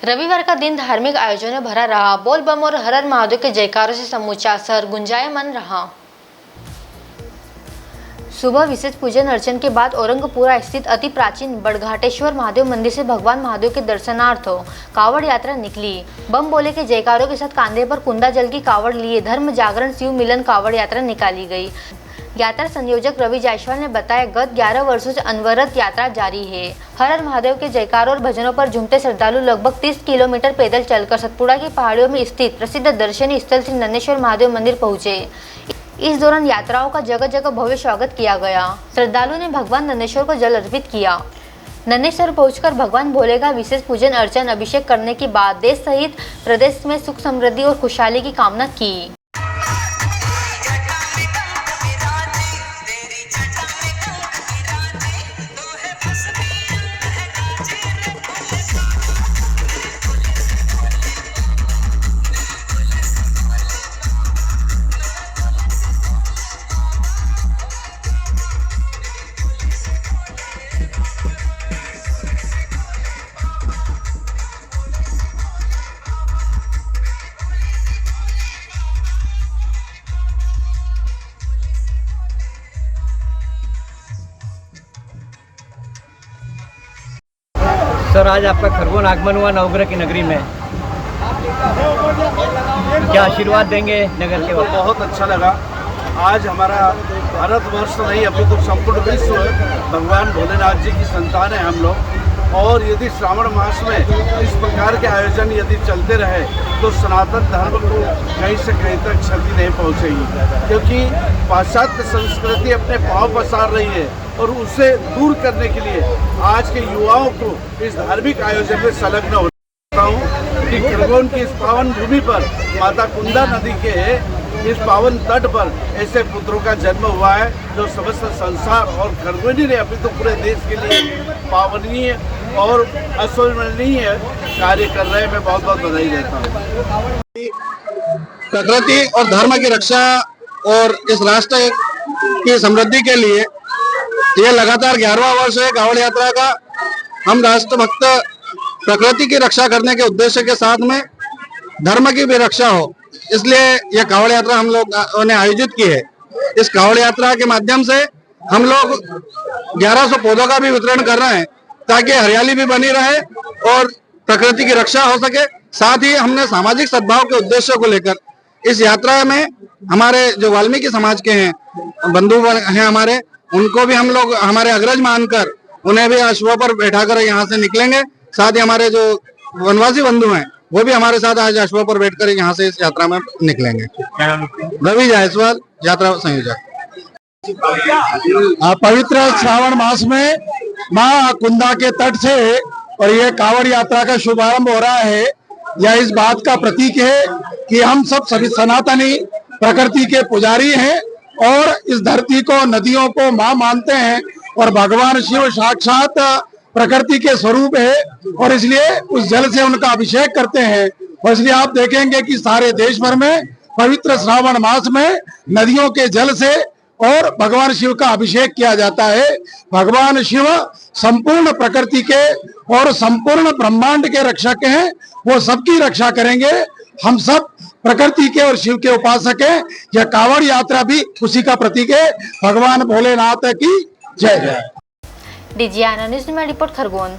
रविवार का दिन धार्मिक आयोजनों में भरा रहा। बोल बम और हर हर महादेव के जयकारों से समूचा शहर गुंजायमान रहा। सुबह विशेष पूजन अर्चन के बाद औरंगपुरा स्थित अति प्राचीन बड़घाटेश्वर महादेव मंदिर से भगवान महादेव के दर्शनार्थ कावड़ यात्रा निकली। बम बोले के जयकारों के साथ कांधे पर कुंदा जल की कावड़ लिए धर्म जागरण शिव मिलन कावड़ यात्रा निकाली गई। यात्रा संयोजक रवि जायसवाल ने बताया, गत 11 वर्षों से अनवरत यात्रा जारी है। हर हर महादेव के जयकारों और भजनों पर झूमते श्रद्धालु लगभग 30 किलोमीटर पैदल चलकर सतपुड़ा की पहाड़ियों में स्थित प्रसिद्ध दर्शनीय स्थल श्री नन्नेश्वर महादेव मंदिर पहुंचे। इस दौरान यात्राओं का जगह जगह भव्य स्वागत किया गया। श्रद्धालुओं ने भगवान नन्नेश्वर को जल अर्पित किया। नन्नेश्वर पहुंचकर भगवान भोले का विशेष पूजन अर्चन अभिषेक करने के बाद देश सहित प्रदेश में सुख समृद्धि और खुशहाली की कामना की। सर, आज आपका खरगोन आगमन हुआ नवग्रह की नगरी में, क्या आशीर्वाद देंगे नगर के? बहुत अच्छा लगा। आज हमारा भारतवर्ष नहीं, अभी तो संपूर्ण विश्व भगवान भोलेनाथ जी की संतान है हम लोग। और यदि श्रावण मास में इस प्रकार के आयोजन यदि चलते रहे तो सनातन धर्म को कहीं से कहीं तक क्षति नहीं पहुंचेगी, क्योंकि पाश्चात्य संस्कृति अपने पांव पसार रही है और उसे दूर करने के लिए आज के युवाओं को इस धार्मिक आयोजन में संलग्न होता हूँ कि खरगोन की इस पावन भूमि पर माता कुंदा नदी के इस पावन तट पर ऐसे पुत्रों का जन्म हुआ है जो समस्त संसार और खरगोनी ने अभी तो पूरे देश के लिए पावनीय और अविस्मरणीय कार्य कर रहे हैं। मैं बहुत बहुत बधाई देता हूँ। प्रकृति और धर्म की रक्षा और इस राष्ट्र की समृद्धि के लिए यह लगातार 11वां वर्ष है कावड़ यात्रा का। हम राष्ट्रभक्त प्रकृति की रक्षा करने के उद्देश्य के साथ में धर्म की भी रक्षा हो, इसलिए यह कावड़ यात्रा हम लोग ने आयोजित की है। इस कावड़ यात्रा के माध्यम से हम लोग 1100 पौधों का भी वितरण कर रहे हैं ताकि हरियाली भी बनी रहे और प्रकृति की रक्षा हो सके। साथ ही हमने सामाजिक सद्भाव के उद्देश्य को लेकर इस यात्रा में हमारे जो वाल्मीकि समाज के हैं बंधु हैं हमारे, उनको भी हम लोग हमारे अग्रज मानकर उन्हें भी अश्वों पर बैठाकर यहाँ से निकलेंगे। साथ ही हमारे जो वनवासी बंधु हैं वो भी हमारे साथ आज अश्वों पर बैठकर यहाँ से इस यात्रा में निकलेंगे। रवि जायसवाल, यात्रा संयोजक। पवित्र श्रावण मास में मां कुंदा के तट से और ये कावड़ यात्रा का शुभारंभ हो रहा है। यह इस बात का प्रतीक है कि हम सब सभी सनातनी प्रकृति के पुजारी हैं और इस धरती को, नदियों को मां मानते हैं और भगवान शिव साक्षात प्रकृति के स्वरूप है और इसलिए उस जल से उनका अभिषेक करते हैं। और इसलिए आप देखेंगे कि सारे देश भर में पवित्र श्रावण मास में नदियों के जल से और भगवान शिव का अभिषेक किया जाता है। भगवान शिव संपूर्ण प्रकृति के और संपूर्ण ब्रह्मांड के रक्षक हैं, वो सबकी रक्षा करेंगे। हम सब प्रकृति के और शिव के उपासक हैं। यह कावड़ यात्रा भी उसी का प्रतीक है। भगवान भोलेनाथ की जय। डीजीआई न्यूज़ में रिपोर्ट खरगोन।